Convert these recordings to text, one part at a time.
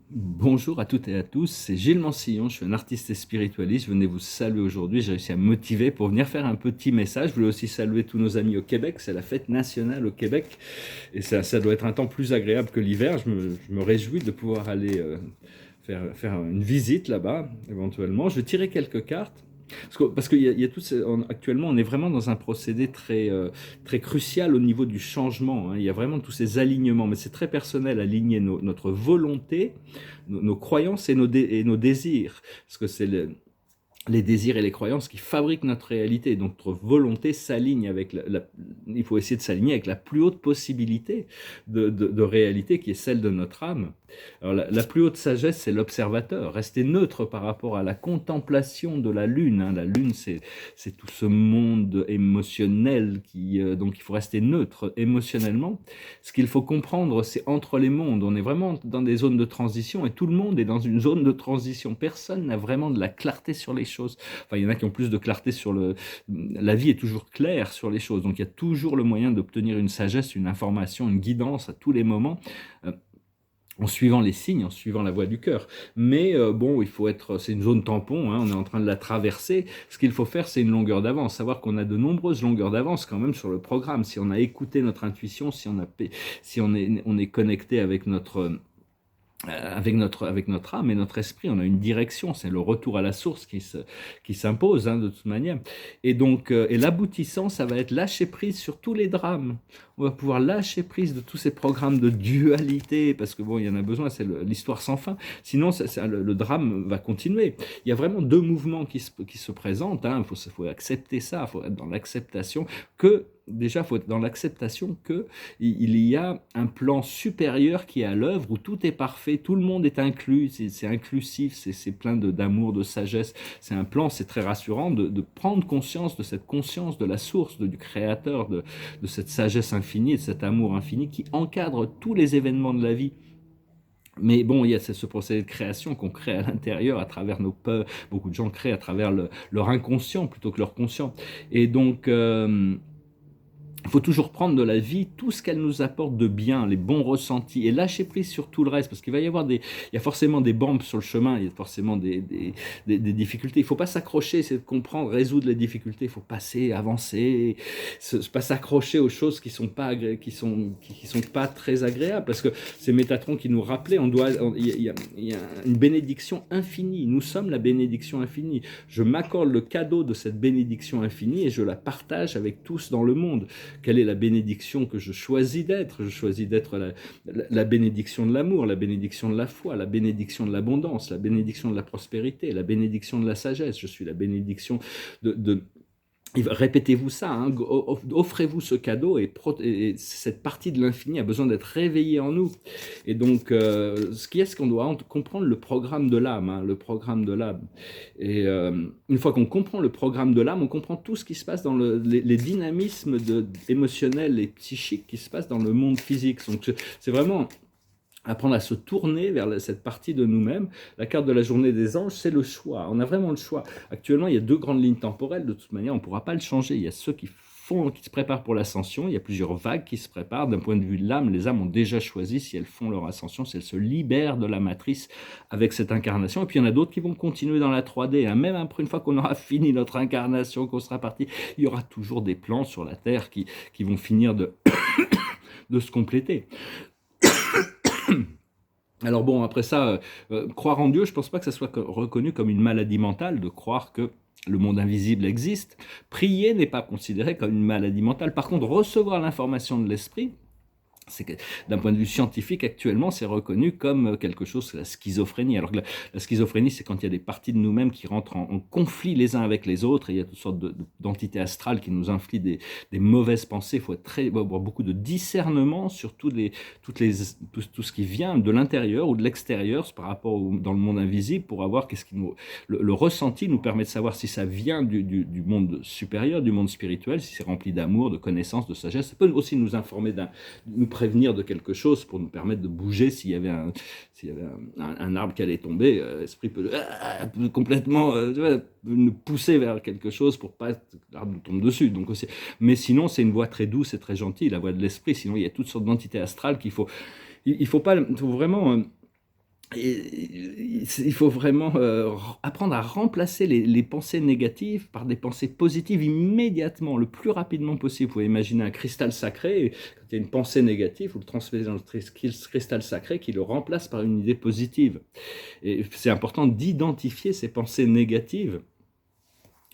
Bonjour à toutes et à tous, c'est Gilles Mansillon, je suis un artiste et spiritualiste, je venais vous saluer aujourd'hui, j'ai réussi à me motiver pour venir faire un petit message. Je voulais aussi saluer tous nos amis au Québec, c'est la fête nationale au Québec et ça doit être un temps plus agréable que l'hiver. Je me réjouis de pouvoir aller faire une visite là-bas éventuellement. Je vais tirer quelques cartes. Parce qu'il y a actuellement, on est vraiment dans un procédé très crucial au niveau du changement, hein. Il y a vraiment tous ces alignements, mais c'est très personnel, aligner notre volonté, nos croyances et nos désirs. Parce que les désirs et les croyances qui fabriquent notre réalité. Donc notre volonté s'aligne avec il faut essayer de s'aligner avec la plus haute possibilité de réalité qui est celle de notre âme. Alors la plus haute sagesse, c'est l'observateur. Rester neutre par rapport à la contemplation de la lune, hein. La lune, c'est tout ce monde émotionnel donc il faut rester neutre émotionnellement. Ce qu'il faut comprendre, c'est entre les mondes. On est vraiment dans des zones de transition et tout le monde est dans une zone de transition. Personne n'a vraiment de la clarté sur les choses. Enfin, il y en a qui ont plus de clarté sur la vie est toujours claire sur les choses. Donc, il y a toujours le moyen d'obtenir une sagesse, une information, une guidance à tous les moments. Euh, en suivant les signes, en suivant la voie du cœur. Mais bon, c'est une zone tampon, hein, on est en train de la traverser. Ce qu'il faut faire, c'est une longueur d'avance. Savoir qu'on a de nombreuses longueurs d'avance quand même sur le programme. Si on a écouté notre intuition, si on est connecté avec notre âme et notre esprit, on a une direction, c'est le retour à la source qui s'impose, hein, de toute manière. Et donc, et l'aboutissant, ça va être lâcher prise sur tous les drames. On va pouvoir lâcher prise de tous ces programmes de dualité, parce que bon, il y en a besoin, c'est l'histoire sans fin. Sinon, le drame va continuer. Il y a vraiment deux mouvements qui se présentent, hein. Faut accepter ça, il faut être dans l'acceptation déjà, il faut être dans l'acceptation qu'il y a un plan supérieur qui est à l'œuvre où tout est parfait, tout le monde est inclus, c'est inclusif, c'est plein d'amour, de sagesse. C'est un plan, c'est très rassurant de prendre conscience de cette conscience de la source, du créateur, de cette sagesse infinie, de cet amour infini qui encadre tous les événements de la vie. Mais bon, il y a ce procédé de création qu'on crée à l'intérieur à travers nos peurs. Beaucoup de gens créent à travers leur inconscient plutôt que leur conscient. Et donc, il faut toujours prendre de la vie tout ce qu'elle nous apporte de bien, les bons ressentis, et lâcher prise sur tout le reste, parce qu'il va y avoir il y a forcément des bumps sur le chemin, il y a forcément des difficultés. Il ne faut pas s'accrocher, c'est de comprendre, résoudre les difficultés. Il faut passer, avancer, pas s'accrocher aux choses qui sont pas qui sont pas très agréables, parce que c'est Métatron qui nous rappelait, il y a une bénédiction infinie. Nous sommes la bénédiction infinie. Je m'accorde le cadeau de cette bénédiction infinie et je la partage avec tous dans le monde. Quelle est la bénédiction que je choisis d'être? Je choisis d'être la bénédiction de l'amour, la bénédiction de la foi, la bénédiction de l'abondance, la bénédiction de la prospérité, la bénédiction de la sagesse. Je suis la bénédiction de répétez-vous ça, hein, offrez-vous ce cadeau et cette partie de l'infini a besoin d'être réveillée en nous. Et donc, ce qu'on doit comprendre le programme de l'âme, hein, le programme de l'âme. Et une fois qu'on comprend le programme de l'âme, on comprend tout ce qui se passe dans les dynamismes émotionnels et psychiques qui se passent dans le monde physique. Donc, c'est vraiment apprendre à se tourner vers cette partie de nous-mêmes. La carte de la journée des anges, c'est le choix. On a vraiment le choix. Actuellement, il y a deux grandes lignes temporelles. De toute manière, on ne pourra pas le changer. Il y a ceux qui se préparent pour l'ascension. Il y a plusieurs vagues qui se préparent. D'un point de vue de l'âme, les âmes ont déjà choisi si elles font leur ascension, si elles se libèrent de la matrice avec cette incarnation. Et puis, il y en a d'autres qui vont continuer dans la 3D. Hein. Même après, une fois qu'on aura fini notre incarnation, qu'on sera parti, il y aura toujours des plans sur la Terre qui vont finir de se compléter. Alors bon, après ça, croire en Dieu, je ne pense pas que ça soit reconnu comme une maladie mentale de croire que le monde invisible existe. Prier n'est pas considéré comme une maladie mentale. Par contre, recevoir l'information de l'esprit, c'est que d'un point de vue scientifique, actuellement, c'est reconnu comme quelque chose, la schizophrénie. Alors que la schizophrénie, c'est quand il y a des parties de nous-mêmes qui rentrent en conflit les uns avec les autres, et il y a toutes sortes d'entités astrales qui nous infligent des mauvaises pensées. Il faut avoir beaucoup de discernement sur tout ce qui vient de l'intérieur ou de l'extérieur par rapport dans le monde invisible, pour avoir le ressenti nous permet de savoir si ça vient du monde supérieur, du monde spirituel, si c'est rempli d'amour, de connaissance, de sagesse. Ça peut aussi nous informer nous prévenir de quelque chose pour nous permettre de bouger s'il y avait un arbre qui allait tomber. L'esprit peut complètement nous pousser vers quelque chose pour pas que l'arbre nous tombe dessus. Donc aussi. Mais sinon, c'est une voie très douce et très gentille, la voie de l'esprit. Sinon, il y a toutes sortes d'entités astrales il faut vraiment il faut vraiment apprendre à remplacer les pensées négatives par des pensées positives immédiatement, le plus rapidement possible. Vous pouvez imaginer un cristal sacré, quand il y a une pensée négative, vous le transmettez dans le cristal sacré qui le remplace par une idée positive. Et c'est important d'identifier ces pensées négatives.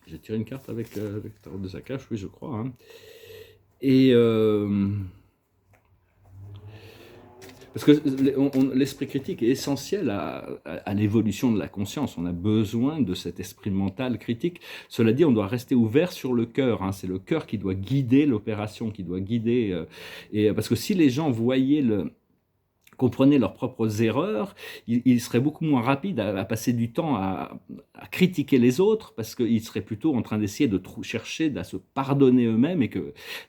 J'ai tiré une carte avec le tarot de Zakash, oui je crois. Hein. Et... parce que l'esprit critique est essentiel à l'évolution de la conscience. On a besoin de cet esprit mental critique. Cela dit, on doit rester ouvert sur le cœur. Hein. C'est le cœur qui doit guider l'opération, qui doit guider. Parce que si les gens voyaient comprenaient leurs propres erreurs, ils seraient beaucoup moins rapides à passer du temps à critiquer les autres, parce qu'ils seraient plutôt en train d'essayer de chercher à se pardonner eux-mêmes et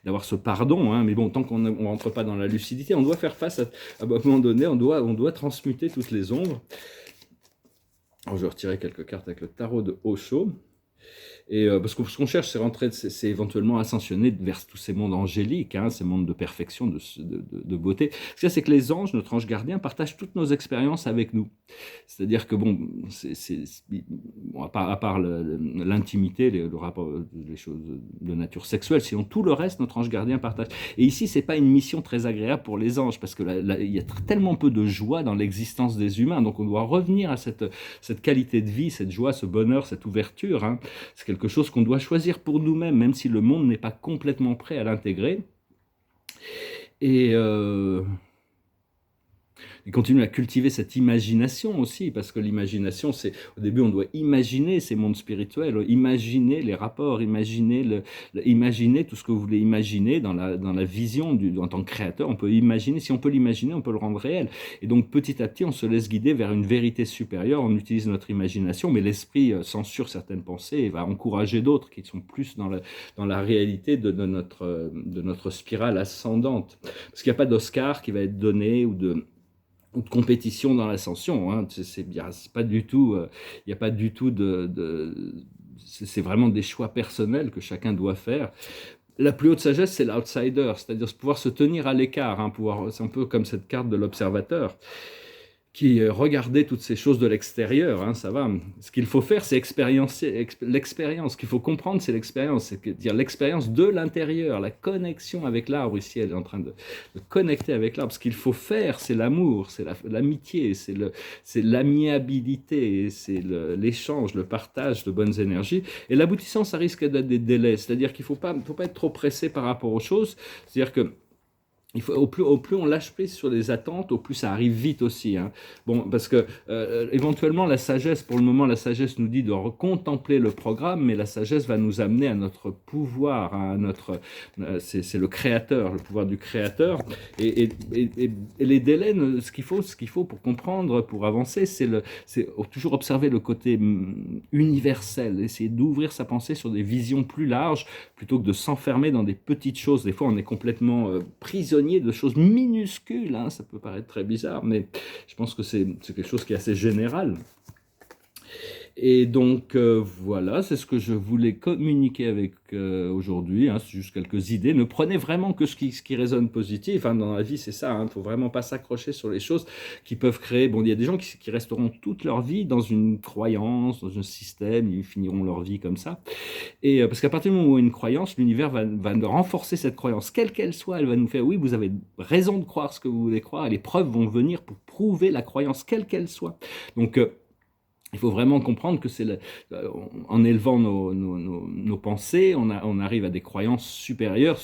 d'avoir ce pardon. Hein. Mais bon, tant qu'on ne rentre pas dans la lucidité, on doit faire face à un moment donné, on doit transmuter toutes les ombres. Alors, je vais retirer quelques cartes avec le tarot de Osho. Et parce que ce qu'on cherche, c'est éventuellement ascensionner vers tous ces mondes angéliques, hein, ces mondes de perfection, de beauté. Ce qu'il y a, c'est que les anges, notre ange gardien, partagent toutes nos expériences avec nous. C'est-à-dire que, bon, à part l'intimité, le rapport, les choses de nature sexuelle, sinon tout le reste, notre ange gardien partage. Et ici, c'est pas une mission très agréable pour les anges, parce que il y a tellement peu de joie dans l'existence des humains, donc on doit revenir à cette qualité de vie, cette joie, ce bonheur, cette ouverture. Hein. C'est quelque chose qu'on doit choisir pour nous-mêmes, même si le monde n'est pas complètement prêt à l'intégrer. Et continuer à cultiver cette imagination aussi, parce que l'imagination, c'est au début, on doit imaginer ces mondes spirituels, imaginer les rapports, imaginer tout ce que vous voulez imaginer dans la vision en tant que créateur. On peut imaginer, si on peut l'imaginer, on peut le rendre réel. Et donc, petit à petit, on se laisse guider vers une vérité supérieure, on utilise notre imagination, mais l'esprit censure certaines pensées et va encourager d'autres qui sont plus dans la réalité de notre spirale ascendante. Parce qu'il n'y a pas d'Oscar qui va être donné ou de compétition dans l'ascension, hein. C'est pas du tout, il n'y a pas du tout c'est vraiment des choix personnels que chacun doit faire. La plus haute sagesse, c'est l'outsider, c'est-à-dire pouvoir se tenir à l'écart, hein, c'est un peu comme cette carte de l'observateur, qui regardait toutes ces choses de l'extérieur, hein, ça va. Ce qu'il faut faire, c'est expériencer l'expérience. Ce qu'il faut comprendre, c'est l'expérience, c'est-à-dire l'expérience de l'intérieur, la connexion avec l'arbre. Ici, elle est en train de connecter avec l'arbre. Ce qu'il faut faire, c'est l'amour, c'est l'amitié, c'est l'amiabilité, c'est l'échange, le partage de bonnes énergies. Et l'aboutissement, ça risque d'être des délais, c'est-à-dire qu'il ne faut pas être trop pressé par rapport aux choses, c'est-à-dire que au plus on lâche prise sur les attentes, au plus ça arrive vite aussi. Hein. Bon, parce que éventuellement la sagesse, pour le moment, la sagesse nous dit de contempler le programme, mais la sagesse va nous amener à notre pouvoir, à c'est le créateur, le pouvoir du créateur. Et les délais, ce qu'il faut pour comprendre, pour avancer, c'est toujours observer le côté universel, essayer d'ouvrir sa pensée sur des visions plus larges, plutôt que de s'enfermer dans des petites choses. Des fois, on est complètement prisonnier de choses minuscules, hein, ça peut paraître très bizarre, mais je pense que c'est quelque chose qui est assez général. Et donc voilà, c'est ce que je voulais communiquer avec aujourd'hui, hein, c'est juste quelques idées. Ne prenez vraiment que ce qui résonne positif, hein, dans la vie, c'est ça, il ne faut vraiment pas s'accrocher sur les choses qui peuvent créer, bon, il y a des gens qui resteront toute leur vie dans une croyance, dans un système, ils finiront leur vie comme ça, et parce qu'à partir du moment où il y a une croyance, l'univers va renforcer cette croyance, quelle qu'elle soit, elle va nous faire, oui, vous avez raison de croire ce que vous voulez croire, et les preuves vont venir pour prouver la croyance, quelle qu'elle soit. Donc il faut vraiment comprendre que c'est en élevant nos pensées, on arrive à des croyances supérieures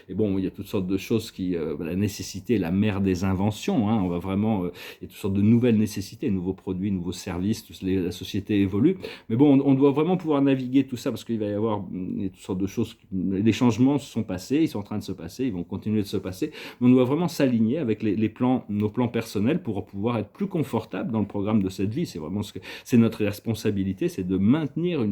et bon, il y a toutes sortes de choses la nécessité est la mère des inventions, hein, on va vraiment, il y a toutes sortes de nouvelles nécessités, nouveaux produits, nouveaux services, la société évolue, mais bon, on doit vraiment pouvoir naviguer tout ça parce qu'il va y avoir toutes sortes de choses, les changements se sont passés, ils sont en train de se passer, ils vont continuer de se passer, mais on doit vraiment s'aligner avec nos plans personnels pour pouvoir être plus confortable dans le programme de cette vie. C'est vraiment c'est notre responsabilité, c'est de maintenir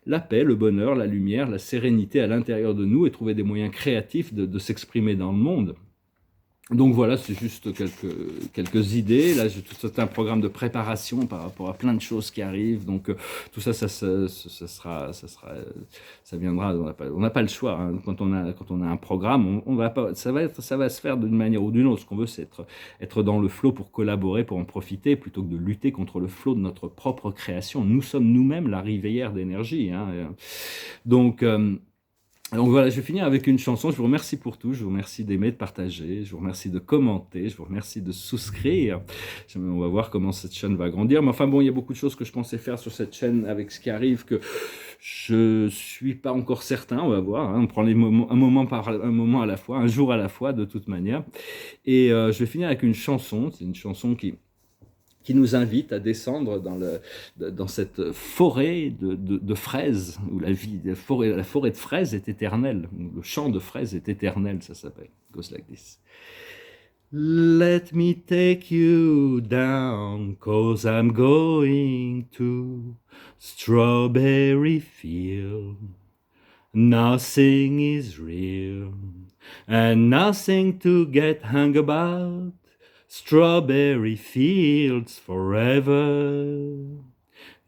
la paix, le bonheur, la lumière, la sérénité à l'intérieur de nous et trouver des moyens créatifs de s'exprimer dans le monde. Donc voilà, c'est juste quelques idées. Là, j'ai tout un programme de préparation par rapport à plein de choses qui arrivent. Donc tout ça, ça viendra. On n'a pas le choix, hein. Quand on a un programme, on va pas, ça va se faire d'une manière ou d'une autre. Ce qu'on veut, c'est être dans le flow pour collaborer, pour en profiter, plutôt que de lutter contre le flow de notre propre création. Nous sommes nous-mêmes la rivière d'énergie, hein. Donc voilà, je vais finir avec une chanson. Je vous remercie pour tout. Je vous remercie d'aimer, de partager. Je vous remercie de commenter. Je vous remercie de souscrire. On va voir comment cette chaîne va grandir. Mais enfin bon, il y a beaucoup de choses que je pensais faire sur cette chaîne avec ce qui arrive que je suis pas encore certain. On va voir, hein. On prend un moment à la fois, un jour à la fois, de toute manière. Et je vais finir avec une chanson. C'est une chanson qui nous invite à descendre dans cette forêt de fraises, où la forêt de fraises est éternelle, où le champ de fraises est éternel, ça s'appelle. It goes like this. Let me take you down, 'cause I'm going to strawberry field. Nothing is real, and nothing to get hung about. Strawberry fields forever.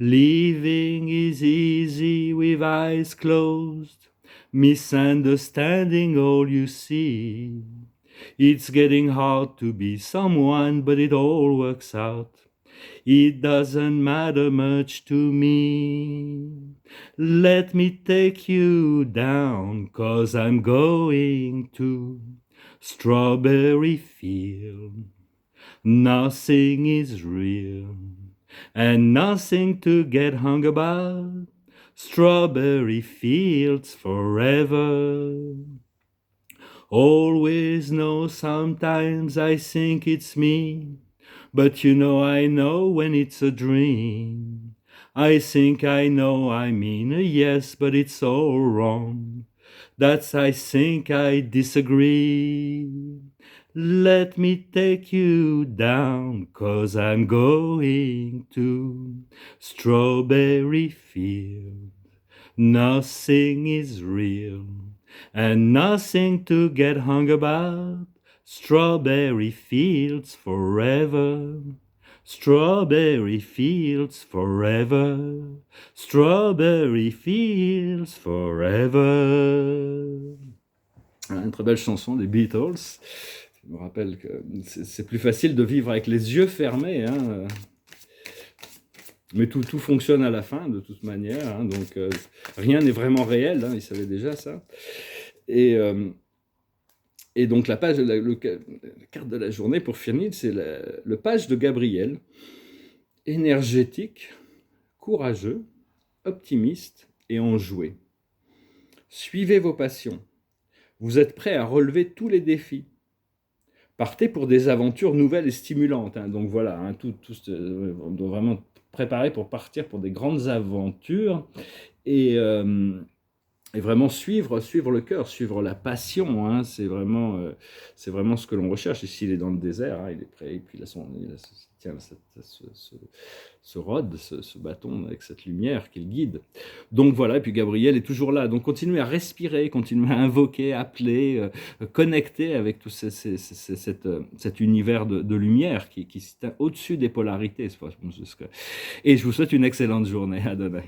Living is easy with eyes closed, misunderstanding all you see. It's getting hard to be someone, but it all works out. It doesn't matter much to me. Let me take you down, 'cause I'm going to strawberry field. Nothing is real, and nothing to get hung about. Strawberry fields forever. Always know, sometimes I think it's me, but I know when it's a dream. I think I know, I mean a yes, but it's all wrong. That's, I think I disagree. Let me take you down, 'cause I'm going to strawberry field. Nothing is real, and nothing to get hung about. Strawberry fields forever. Strawberry fields forever. Strawberry fields forever. Une très belle chanson des Beatles. Je me rappelle que c'est plus facile de vivre avec les yeux fermés, hein. Mais tout fonctionne à la fin, de toute manière, hein. Donc rien n'est vraiment réel, hein. Ils savaient déjà ça. Et donc la carte de la journée, pour finir, c'est le page de Gabriel. Énergétique, courageux, optimiste et enjoué. Suivez vos passions. Vous êtes prêt à relever tous les défis. Partez pour des aventures nouvelles et stimulantes, hein. Donc voilà, hein, on doit vraiment préparer pour partir pour des grandes aventures et vraiment suivre le cœur, suivre la passion, hein. C'est vraiment ce que l'on recherche. Ici, il est dans le désert, hein, il est prêt, et puis il tient ce rod, ce bâton avec cette lumière qui le guide. Donc voilà, et puis Gabriel est toujours là. Donc continuez à respirer, continuez à invoquer, appeler, connecter avec tout cet univers de lumière qui est au-dessus des polarités. Et je vous souhaite une excellente journée. Adonai.